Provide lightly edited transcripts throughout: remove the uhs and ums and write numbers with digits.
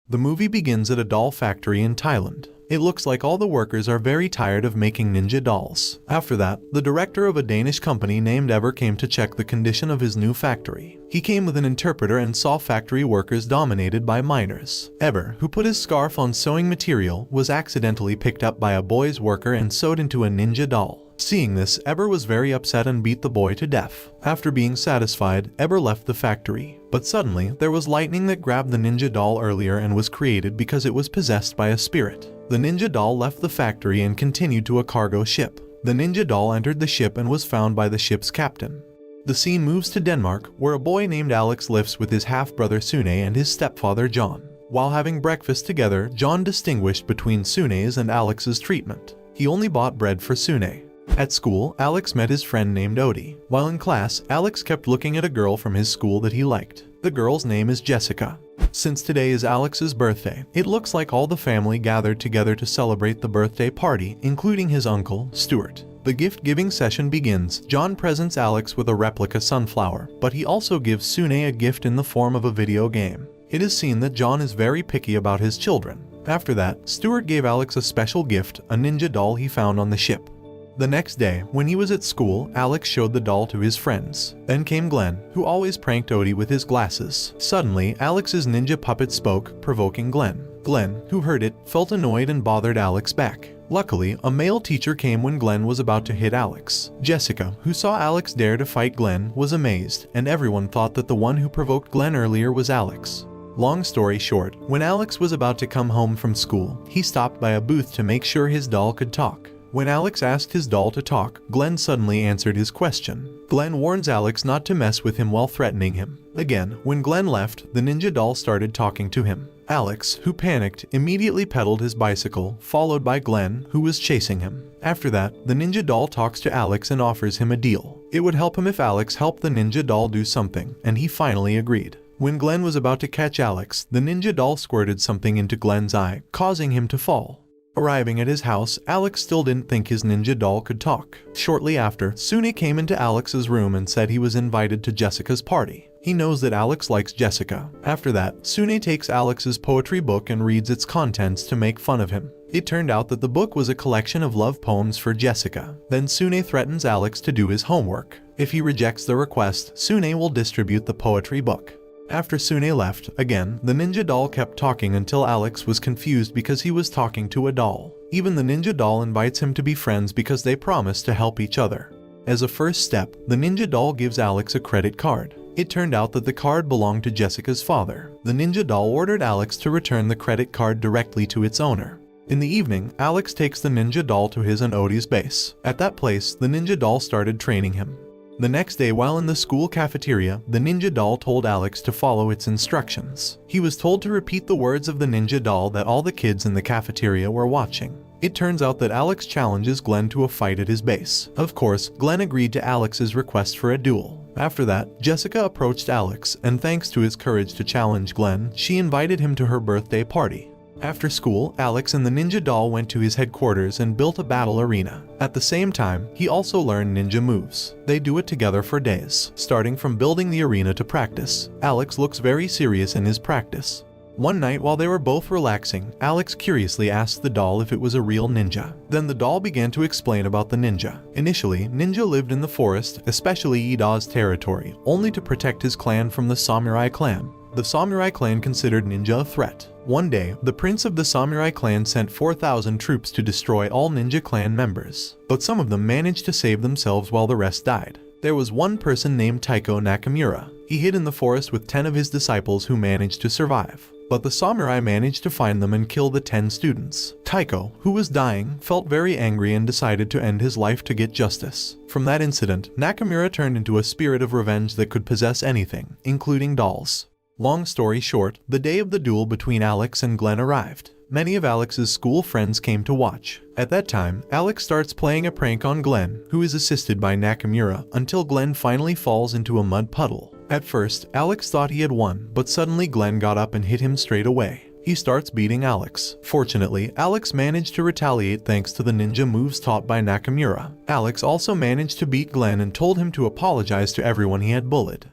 The movie begins at a doll factory in Thailand. It looks like all the workers are very tired of making ninja dolls. After that, the director of a Danish company named Ever came to check the condition of his new factory. He came with an interpreter and saw factory workers dominated by minors. Ever, who put his scarf on sewing material, was accidentally picked up by a boy's worker and sewed into a ninja doll. Seeing this, Eber was very upset and beat the boy to death. After being satisfied, Eber left the factory. But suddenly, there was lightning that grabbed the ninja doll earlier and was created because it was possessed by a spirit. The ninja doll left the factory and continued to a cargo ship. The ninja doll entered the ship and was found by the ship's captain. The scene moves to Denmark, where a boy named Alex lives with his half-brother Sune and his stepfather John. While having breakfast together, John distinguished between Sune's and Alex's treatment. He only bought bread for Sune. At school, Alex met his friend named Odie. While in class, Alex kept looking at a girl from his school that he liked. The girl's name is Jessica. Since today is Alex's birthday, it looks like all the family gathered together to celebrate the birthday party, including his uncle, Stuart. The gift-giving session begins. John presents Alex with a replica sunflower, but he also gives Sune a gift in the form of a video game. It is seen that John is very picky about his children. After that, Stuart gave Alex a special gift, a ninja doll he found on the ship. The next day, when he was at school, Alex showed the doll to his friends. Then came Glenn, who always pranked Odie with his glasses. Suddenly, Alex's ninja puppet spoke, provoking Glenn. Glenn, who heard it, felt annoyed and bothered Alex back. Luckily, a male teacher came when Glenn was about to hit Alex. Jessica, who saw Alex dare to fight Glenn, was amazed, and everyone thought that the one who provoked Glenn earlier was Alex. Long story short, when Alex was about to come home from school, he stopped by a booth to make sure his doll could talk. When Alex asked his doll to talk, Glenn suddenly answered his question. Glenn warns Alex not to mess with him while threatening him. Again, when Glenn left, the ninja doll started talking to him. Alex, who panicked, immediately pedaled his bicycle, followed by Glenn, who was chasing him. After that, the ninja doll talks to Alex and offers him a deal. It would help him if Alex helped the ninja doll do something, and he finally agreed. When Glenn was about to catch Alex, the ninja doll squirted something into Glenn's eye, causing him to fall. Arriving at his house, Alex still didn't think his ninja doll could talk. Shortly after, Sune came into Alex's room and said he was invited to Jessica's party. He knows that Alex likes Jessica. After that, Sune takes Alex's poetry book and reads its contents to make fun of him. It turned out that the book was a collection of love poems for Jessica. Then Sune threatens Alex to do his homework. If he rejects the request, Sune will distribute the poetry book. After Sune left, again, the ninja doll kept talking until Alex was confused because he was talking to a doll. Even the ninja doll invites him to be friends because they promise to help each other. As a first step, the ninja doll gives Alex a credit card. It turned out that the card belonged to Jessica's father. The ninja doll ordered Alex to return the credit card directly to its owner. In the evening, Alex takes the ninja doll to his and Odie's base. At that place, the ninja doll started training him. The next day, while in the school cafeteria, the ninja doll told Alex to follow its instructions. He was told to repeat the words of the ninja doll that all the kids in the cafeteria were watching. It turns out that Alex challenges Glenn to a fight at his base. Of course, Glenn agreed to Alex's request for a duel. After that, Jessica approached Alex, and thanks to his courage to challenge Glenn, she invited him to her birthday party. After school, Alex and the ninja doll went to his headquarters and built a battle arena. At the same time, he also learned ninja moves. They do it together for days, starting from building the arena to practice. Alex looks very serious in his practice. One night while they were both relaxing, Alex curiously asked the doll if it was a real ninja. Then the doll began to explain about the ninja. Initially, ninja lived in the forest, especially Ida's territory, only to protect his clan from the samurai clan. The samurai clan considered ninja a threat. One day, the prince of the samurai clan sent 4,000 troops to destroy all ninja clan members. But some of them managed to save themselves while the rest died. There was one person named Taiko Nakamura. He hid in the forest with 10 of his disciples who managed to survive. But the samurai managed to find them and kill the 10 students. Taiko, who was dying, felt very angry and decided to end his life to get justice. From that incident, Nakamura turned into a spirit of revenge that could possess anything, including dolls. Long story short, the day of the duel between Alex and Glenn arrived. Many of Alex's school friends came to watch. At that time, Alex starts playing a prank on Glenn, who is assisted by Nakamura, until Glenn finally falls into a mud puddle. At first, Alex thought he had won, but suddenly Glenn got up and hit him straight away. He starts beating Alex. Fortunately, Alex managed to retaliate thanks to the ninja moves taught by Nakamura. Alex also managed to beat Glenn and told him to apologize to everyone he had bullied.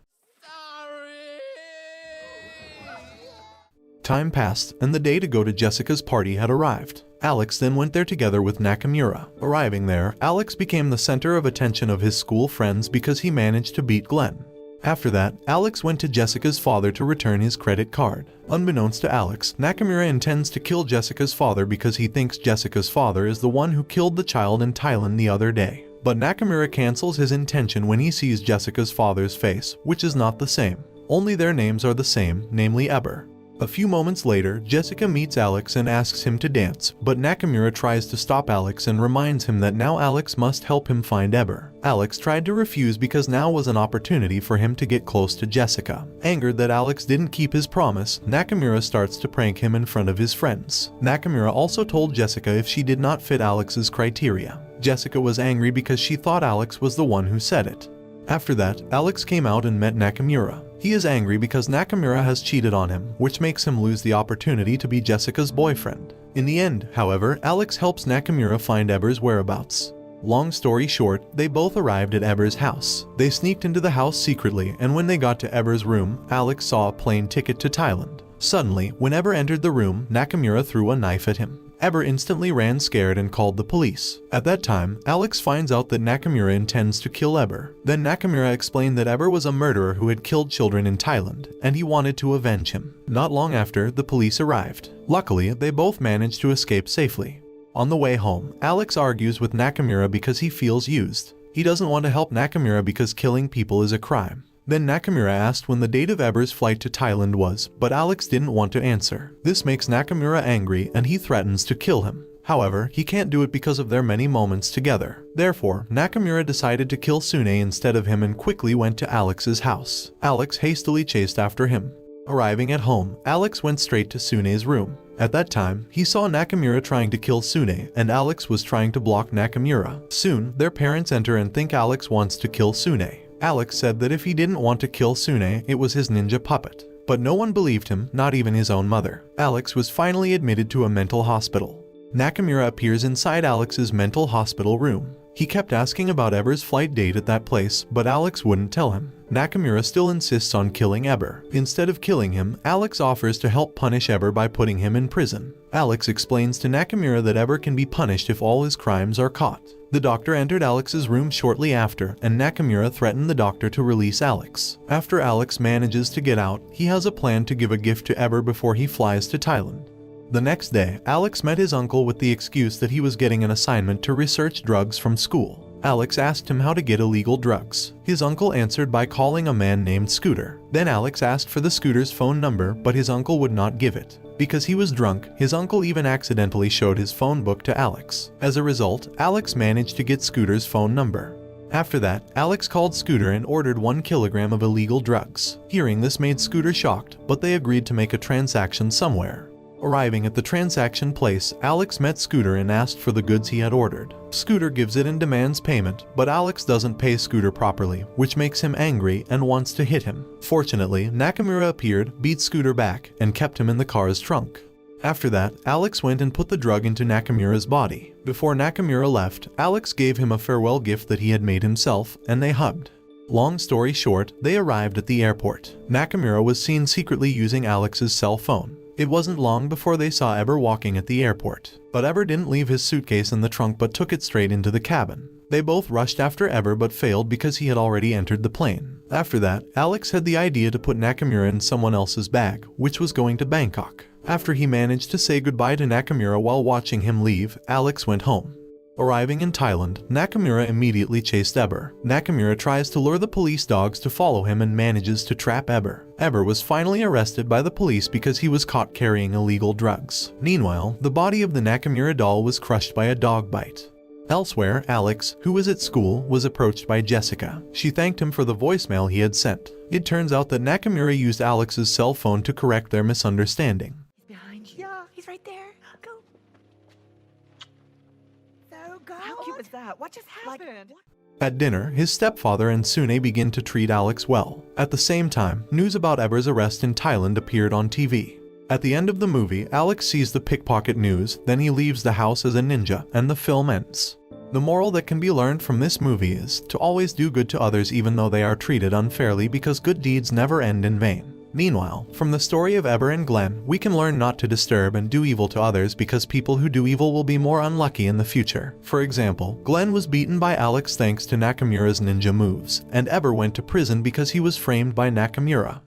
Time passed, and the day to go to Jessica's party had arrived. Alex then went there together with Nakamura. Arriving there, Alex became the center of attention of his school friends because he managed to beat Glenn. After that, Alex went to Jessica's father to return his credit card. Unbeknownst to Alex, Nakamura intends to kill Jessica's father because he thinks Jessica's father is the one who killed the child in Thailand the other day. But Nakamura cancels his intention when he sees Jessica's father's face, which is not the same. Only their names are the same, namely Eber. A few moments later, Jessica meets Alex and asks him to dance, but Nakamura tries to stop Alex and reminds him that now Alex must help him find Eber. Alex tried to refuse because now was an opportunity for him to get close to Jessica. Angered that Alex didn't keep his promise, Nakamura starts to prank him in front of his friends. Nakamura also told Jessica if she did not fit Alex's criteria. Jessica was angry because she thought Alex was the one who said it. After that, Alex came out and met Nakamura. He is angry because Nakamura has cheated on him, which makes him lose the opportunity to be Jessica's boyfriend. In the end, however, Alex helps Nakamura find Eber's whereabouts. Long story short, they both arrived at Eber's house. They sneaked into the house secretly, and when they got to Eber's room, Alex saw a plane ticket to Thailand. Suddenly, when Eber entered the room, Nakamura threw a knife at him. Eber instantly ran scared and called the police. At that time, Alex finds out that Nakamura intends to kill Eber. Then Nakamura explained that Eber was a murderer who had killed children in Thailand, and he wanted to avenge him. Not long after, the police arrived. Luckily, they both managed to escape safely. On the way home, Alex argues with Nakamura because he feels used. He doesn't want to help Nakamura because killing people is a crime. Then Nakamura asked when the date of Eber's flight to Thailand was, but Alex didn't want to answer. This makes Nakamura angry and he threatens to kill him. However, he can't do it because of their many moments together. Therefore, Nakamura decided to kill Sune instead of him and quickly went to Alex's house. Alex hastily chased after him. Arriving at home, Alex went straight to Sune's room. At that time, he saw Nakamura trying to kill Sune, and Alex was trying to block Nakamura. Soon, their parents enter and think Alex wants to kill Sune. Alex said that if he didn't want to kill Sune, it was his ninja puppet. But no one believed him, not even his own mother. Alex was finally admitted to a mental hospital. Nakamura appears inside Alex's mental hospital room. He kept asking about Eber's flight date at that place, but Alex wouldn't tell him. Nakamura still insists on killing Eber. Instead of killing him, Alex offers to help punish Eber by putting him in prison. Alex explains to Nakamura that Eber can be punished if all his crimes are caught. The doctor entered Alex's room shortly after, and Nakamura threatened the doctor to release Alex. After Alex manages to get out, he has a plan to give a gift to Eber before he flies to Thailand. The next day, Alex met his uncle with the excuse that he was getting an assignment to research drugs from school. Alex asked him how to get illegal drugs. His uncle answered by calling a man named Scooter. Then Alex asked for the Scooter's phone number, but his uncle would not give it. Because he was drunk, his uncle even accidentally showed his phone book to Alex. As a result, Alex managed to get Scooter's phone number. After that, Alex called Scooter and ordered 1 kilogram of illegal drugs. Hearing this made Scooter shocked, but they agreed to make a transaction somewhere. Arriving at the transaction place, Alex met Scooter and asked for the goods he had ordered. Scooter gives it and demands payment, but Alex doesn't pay Scooter properly, which makes him angry and wants to hit him. Fortunately, Nakamura appeared, beat Scooter back, and kept him in the car's trunk. After that, Alex went and put the drug into Nakamura's body. Before Nakamura left, Alex gave him a farewell gift that he had made himself, and they hugged. Long story short, they arrived at the airport. Nakamura was seen secretly using Alex's cell phone. It wasn't long before they saw Eber walking at the airport. But Eber didn't leave his suitcase in the trunk but took it straight into the cabin. They both rushed after Eber but failed because he had already entered the plane. After that, Alex had the idea to put Nakamura in someone else's bag, which was going to Bangkok. After he managed to say goodbye to Nakamura while watching him leave, Alex went home. Arriving in Thailand, Nakamura immediately chased Eber. Nakamura tries to lure the police dogs to follow him and manages to trap Eber. Eber was finally arrested by the police because he was caught carrying illegal drugs. Meanwhile, the body of the Nakamura doll was crushed by a dog bite. Elsewhere, Alex, who was at school, was approached by Jessica. She thanked him for the voicemail he had sent. It turns out that Nakamura used Alex's cell phone to correct their misunderstanding. Behind you. Yeah, he's right there. Go. So go. How cute was that? What just happened? At dinner, his stepfather and Sune begin to treat Alex well. At the same time, news about Eber's arrest in Thailand appeared on TV. At the end of the movie, Alex sees the pickpocket news, then he leaves the house as a ninja, and the film ends. The moral that can be learned from this movie is to always do good to others even though they are treated unfairly because good deeds never end in vain. Meanwhile, from the story of Eber and Glenn, we can learn not to disturb and do evil to others because people who do evil will be more unlucky in the future. For example, Glenn was beaten by Alex thanks to Nakamura's ninja moves, and Eber went to prison because he was framed by Nakamura.